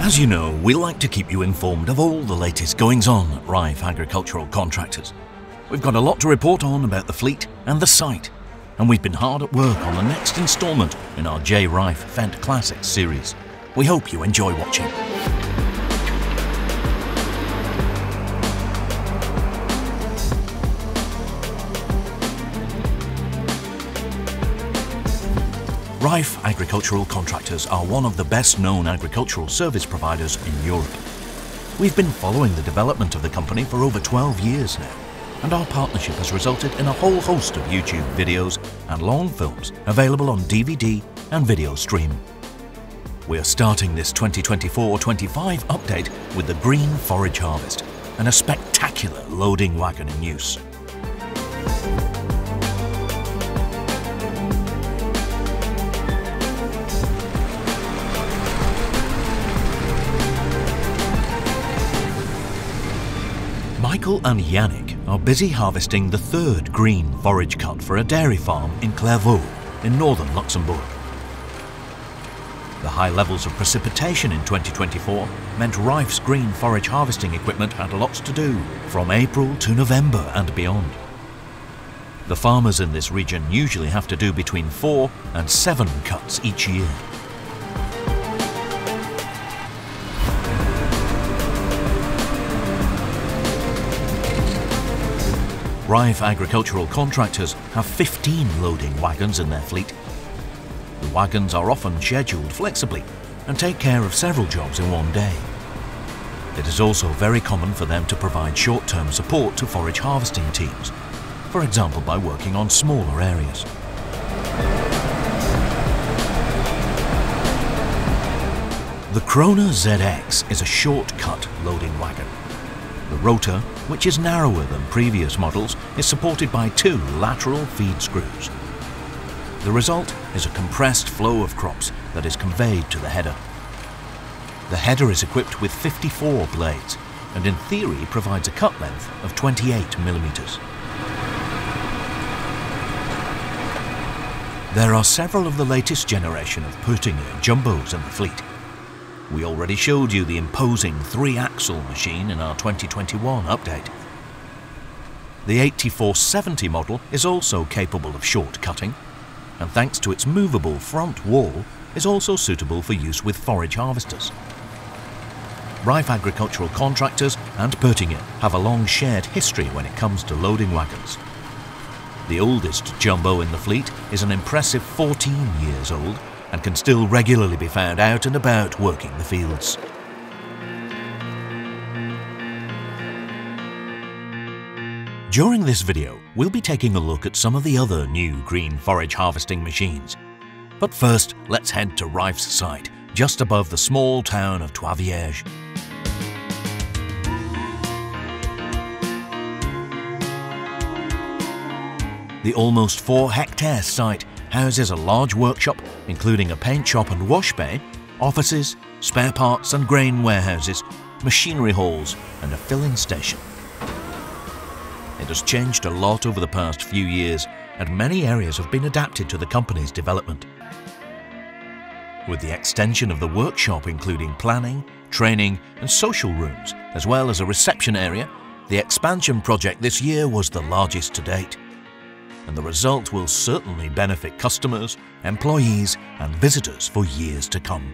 As you know, we like to keep you informed of all the latest goings-on at j-reiff Agricultural Contractors. We've got a lot to report on about the fleet and the site, and we've been hard at work on the next instalment in our j-reiff Fendt Classics series. We hope you enjoy watching. j-reiff Agricultural Contractors are one of the best-known agricultural service providers in Europe. We've been following the development of the company for over 12 years now, and our partnership has resulted in a whole host of YouTube videos and long films available on DVD and video stream. We are starting this 2024-25 update with the green forage harvest and a spectacular loading wagon in use. Michael and Yannick are busy harvesting the third green forage cut for a dairy farm in Clairvaux, in northern Luxembourg. The high levels of precipitation in 2024 meant j-reiff's green forage harvesting equipment had lots to do from April to November and beyond. The farmers in this region usually have to do between 4 and 7 cuts each year. j-reiff Agricultural Contractors have 15 loading wagons in their fleet. The wagons are often scheduled flexibly and take care of several jobs in one day. It is also very common for them to provide short-term support to forage harvesting teams, for example by working on smaller areas. The Krone ZX is a short-cut loading wagon. The rotor, which is narrower than previous models, is supported by 2 lateral feed screws. The result is a compressed flow of crops that is conveyed to the header. The header is equipped with 54 blades and in theory provides a cut length of 28 millimeters. There are several of the latest generation of Pertinger jumbos in the fleet. We already showed you the imposing 3-axle machine in our 2021 update. The 8470 model is also capable of short cutting, and thanks to its movable front wall, is also suitable for use with forage harvesters. j-reiff Agricultural Contractors and Pertinger have a long shared history when it comes to loading wagons. The oldest jumbo in the fleet is an impressive 14 years old, and can still regularly be found out and about working the fields. During this video, we'll be taking a look at some of the other new green forage harvesting machines. But first, let's head to j-reiff's site, just above the small town of Trois-Vierges. The almost 4-hectare site houses a large workshop, including a paint shop and wash bay, offices, spare parts and grain warehouses, machinery halls, and a filling station. It has changed a lot over the past few years, and many areas have been adapted to the company's development. With the extension of the workshop including planning, training, and social rooms, as well as a reception area, the expansion project this year was the largest to date. And the result will certainly benefit customers, employees and visitors for years to come.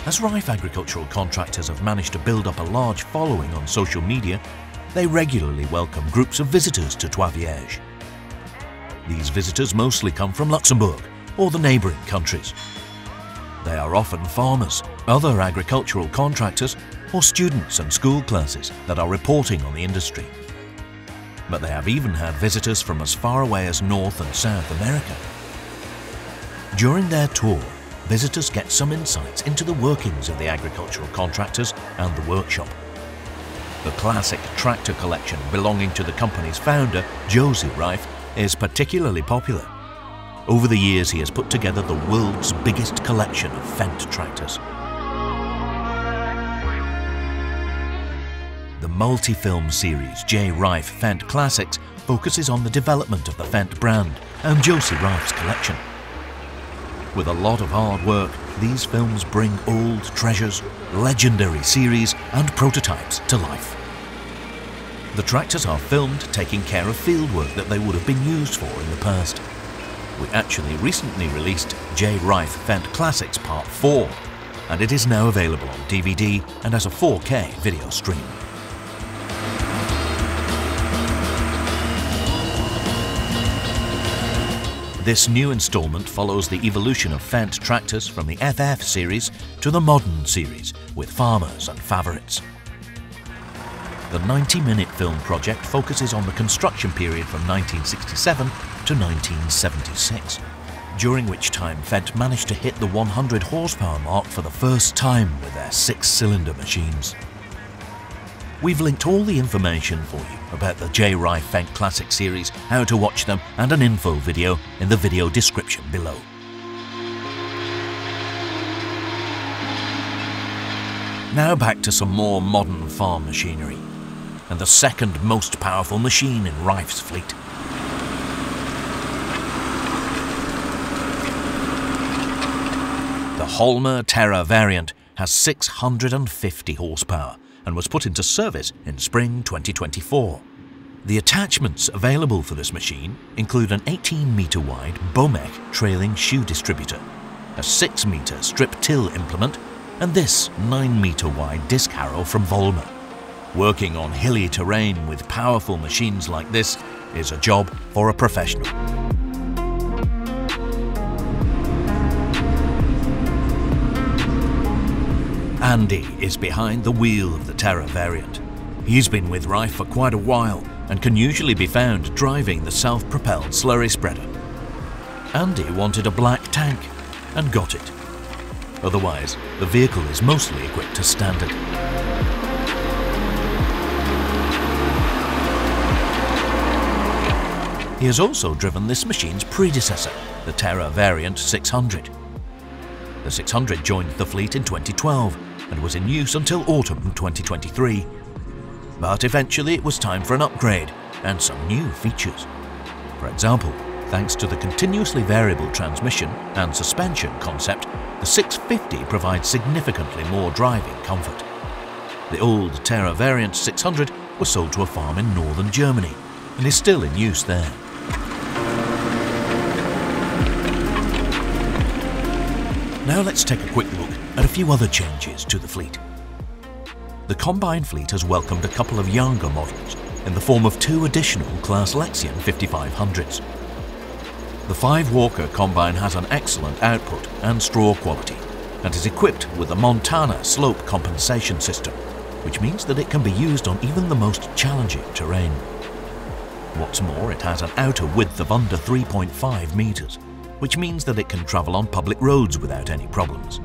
As j-reiff Agricultural Contractors have managed to build up a large following on social media, they regularly welcome groups of visitors to Trois-Vierges. These visitors mostly come from Luxembourg or the neighbouring countries. They are often farmers, other agricultural contractors, or students and school classes that are reporting on the industry. But they have even had visitors from as far away as North and South America. During their tour, visitors get some insights into the workings of the agricultural contractors and the workshop. The classic tractor collection belonging to the company's founder, j-reiff, is particularly popular. Over the years, he has put together the world's biggest collection of Fendt tractors. The multi-film series j-reiff Fendt Classics focuses on the development of the Fendt brand and j-reiff's collection. With a lot of hard work, these films bring old treasures, legendary series and prototypes to life. The tractors are filmed taking care of fieldwork that they would have been used for in the past. We actually recently released j-reiff Fendt Classics Part 4, and it is now available on DVD and as a 4K video stream. This new installment follows the evolution of Fendt tractors from the FF series to the modern series with farmers and favorites. The 90-minute film project focuses on the construction period from 1967 to 1976, during which time Fendt managed to hit the 100 horsepower mark for the first time with their 6-cylinder machines. We've linked all the information for you about the j-reiff Fendt Classic series, how to watch them and an info video in the video description below. Now back to some more modern farm machinery, and the second most powerful machine in Reiff's fleet. The Holmer Terra variant has 650 horsepower and was put into service in spring 2024. The attachments available for this machine include an 18-metre wide Bomech trailing shoe distributor, a 6-metre strip till implement, and this 9-metre wide disc harrow from Volmer. Working on hilly terrain with powerful machines like this is a job for a professional. Andy is behind the wheel of the Terra variant. He's been with Reiff for quite a while and can usually be found driving the self-propelled slurry spreader. Andy wanted a black tank and got it. Otherwise, the vehicle is mostly equipped to standard. He has also driven this machine's predecessor, the Terra variant 600. The 600 joined the fleet in 2012 and was in use until autumn 2023. But eventually it was time for an upgrade and some new features. For example, thanks to the continuously variable transmission and suspension concept, the 650 provides significantly more driving comfort. The old Terra variant 600 was sold to a farm in northern Germany and is still in use there. Now let's take a quick look at a few other changes to the fleet. The combine fleet has welcomed a couple of younger models in the form of 2 additional Class Lexion 5500s. The 5-walker combine has an excellent output and straw quality and is equipped with the Montana slope compensation system, which means that it can be used on even the most challenging terrain. What's more, it has an outer width of under 3.5 meters, which means that it can travel on public roads without any problems.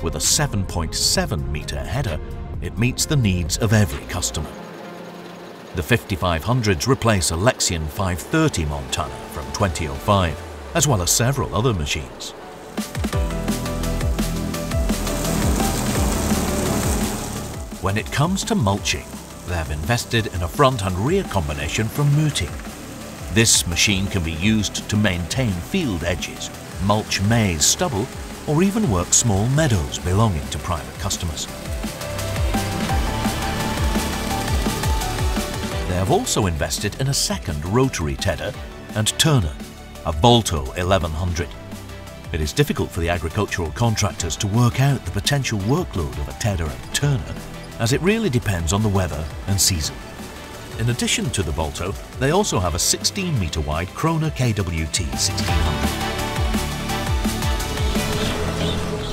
With a 7.7 meter header, it meets the needs of every customer. The 5500s replace a Lexion 530 Montana from 2005, as well as several other machines. When it comes to mulching, they have invested in a front and rear combination from Muting. This machine can be used to maintain field edges, mulch maize stubble, or even work small meadows belonging to private customers. They have also invested in a second rotary tedder and turner, a Volto 1100. It is difficult for the agricultural contractors to work out the potential workload of a tedder and turner, as it really depends on the weather and season. In addition to the Volto, they also have a 16-meter wide Krona KWT 1600.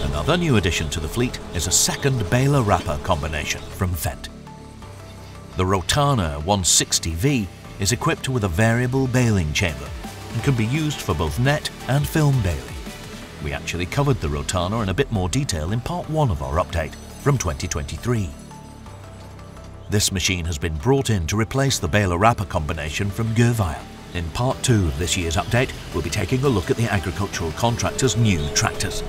Another new addition to the fleet is a second baler wrapper combination from Fendt. The Rotana 160V is equipped with a variable baling chamber and can be used for both net and film baling. We actually covered the Rotana in a bit more detail in part 1 of our update from 2023. This machine has been brought in to replace the baler wrapper combination from Gerweil. In part 2 of this year's update, we'll be taking a look at the agricultural contractors' new tractors.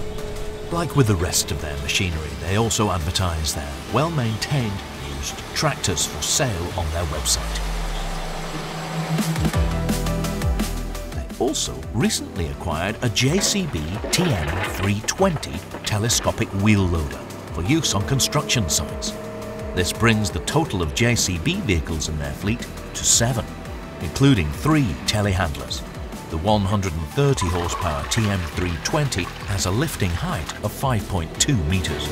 Like with the rest of their machinery, they also advertise their well-maintained used tractors for sale on their website. also recently acquired a JCB TM320 telescopic wheel loader for use on construction sites. This brings the total of JCB vehicles in their fleet to 7, including 3 telehandlers. The 130 horsepower TM320 has a lifting height of 5.2 meters.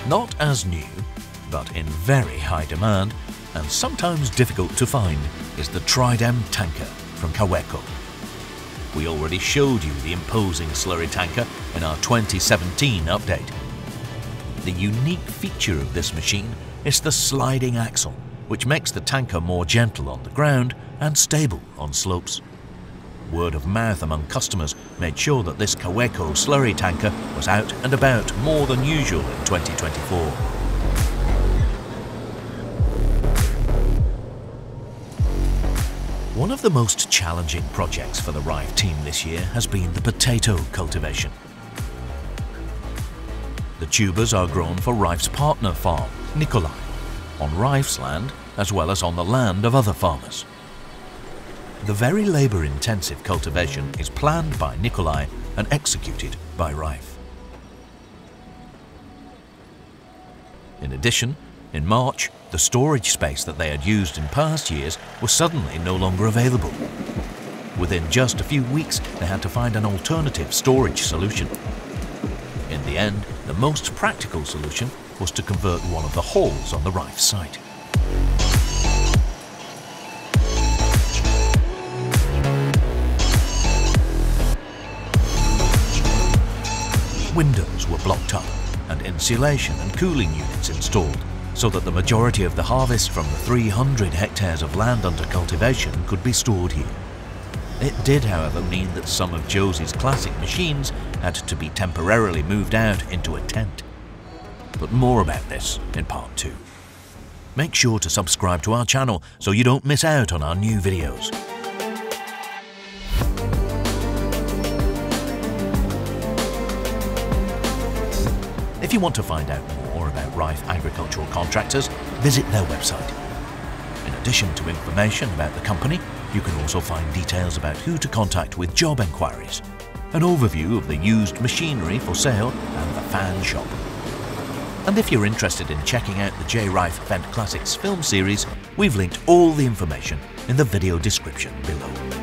Not as new, but in very high demand and sometimes difficult to find, is the Tridem tanker from Kaweco. We already showed you the imposing slurry tanker in our 2017 update. The unique feature of this machine is the sliding axle, which makes the tanker more gentle on the ground and stable on slopes. Word of mouth among customers made sure that this Kaweco slurry tanker was out and about more than usual in 2024. One of the most challenging projects for the j-reiff team this year has been the potato cultivation. The tubers are grown for j-reiff's partner farm, Nikolai, on j-reiff's land as well as on the land of other farmers. The very labour-intensive cultivation is planned by Nikolai and executed by j-reiff. In addition, in March, the storage space that they had used in past years was suddenly no longer available. Within just a few weeks, they had to find an alternative storage solution. In the end, the most practical solution was to convert one of the halls on the j-reiff site. Windows were blocked up and insulation and cooling units installed so that the majority of the harvest from the 300 hectares of land under cultivation could be stored here. It did, however, mean that some of Josie's classic machines had to be temporarily moved out into a tent. But more about this in part 2. Make sure to subscribe to our channel so you don't miss out on our new videos. If you want to find out more about j-reiff Agricultural Contractors, visit their website. In addition to information about the company, you can also find details about who to contact with job enquiries, an overview of the used machinery for sale and the fan shop. And if you're interested in checking out the j-reiff Fendt Classics film series, we've linked all the information in the video description below.